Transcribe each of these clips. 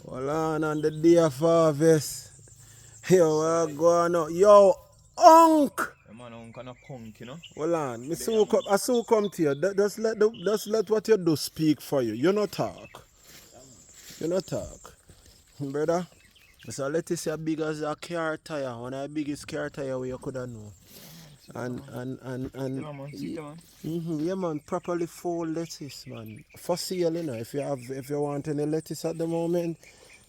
Hold on the day of harvest. Yo, we're going on. Yo, Unc! Man, I'm kind of punk, you know. Hold on. I so come to you. Just let what you do speak for you. You not talk. You not talk. Brother, so let us say big as a car tire. One of the biggest car tire we you could have know. Yeah man, properly fold lettuce man. For sale, you know, if you want any lettuce at the moment,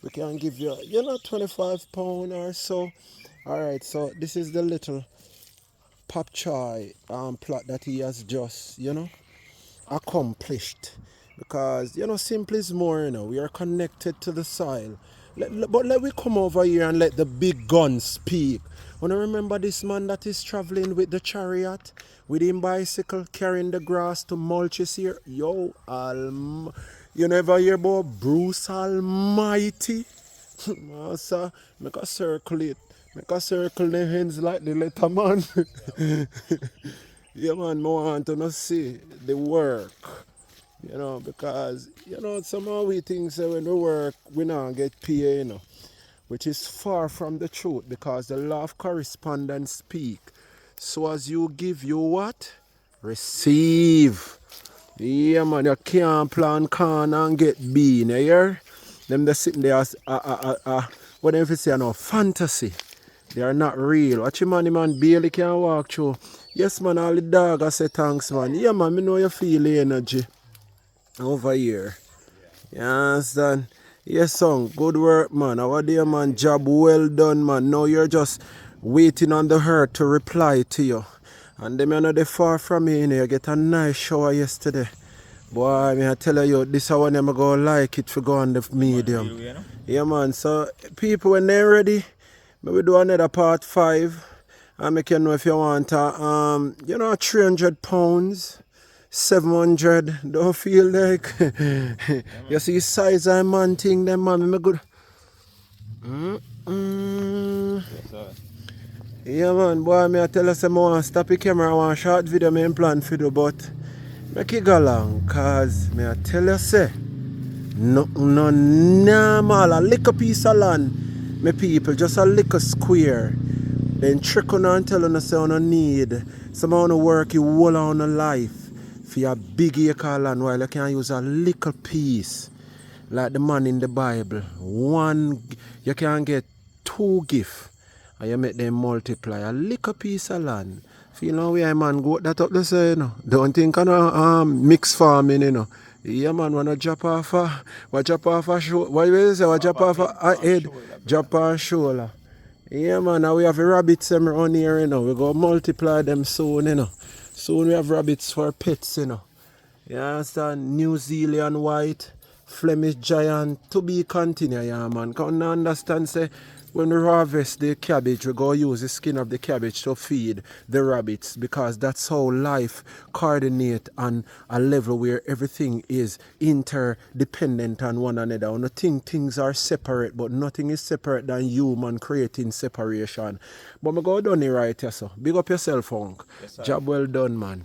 we can give you, £25 or so. Alright, so this is the little pop choy plot that he has just, accomplished. Because, simple is more, we are connected to the soil. But let we come over here and let the big guns speak. Wanna remember this man that is traveling with the chariot, with him bicycle, carrying the grass to mulch his here? Yo, you never hear about Bruce Almighty? Master, make a circle it. Make a circle the hands like the letter man. Yeah man, I want to not see the work. Because, somehow we think so when we work, we don't get pay, which is far from the truth because the law of correspondence speak. So as you give, you what? Receive. Yeah, man, you can't plant corn and get bean, you hear? Them they sitting there as, what if you say, fantasy. They are not real. Watch your man barely can walk through. Yes, man, all the dog I say thanks, man. Yeah, man, me know you feel the energy over here. You understand? Yes, son. Good work, man. Our dear man, job well done, man. Now you're just waiting on the herd to reply to you. And them are not far from me, you get a nice shower yesterday. Boy, me I tell you, this is one I'm going to like it for go on the medium. Yeah, man. So, people, when they're ready, we do another part 5. I make you know if you want 300 pounds. 700, don't feel like you see size I man thing them man me good. Yeah man, boy me I tell us I want to stop the camera, I want short video me plan for do, but make it go long cause me I tell you say no normal, a little piece of land, me people, just a little square. Then trick on and tell us say on need some amount of work you whole on a life. For your big acre land while you can use a little piece like the man in the Bible. One, you can get 2 gifts and you make them multiply. A little piece of land. Feel no way man go that up the say, Don't think on mixed farming, Yeah man, wanna drop off a show. What you say? What drop off a head? Drop off a shoulder. Yeah man, now we have rabbits around here, We go multiply them soon, Soon we have rabbits for pets, You understand? New Zealand white, Flemish giant, to be continued, yeah, man. Can't understand, say, when we harvest the cabbage, we go use the skin of the cabbage to feed the rabbits because that's how life coordinate on a level where everything is interdependent on one another. I don't think things are separate, but nothing is separate than human creating separation. But I go done it right, yes, sir. Big up yourself, Unc. Yes, job well done, man.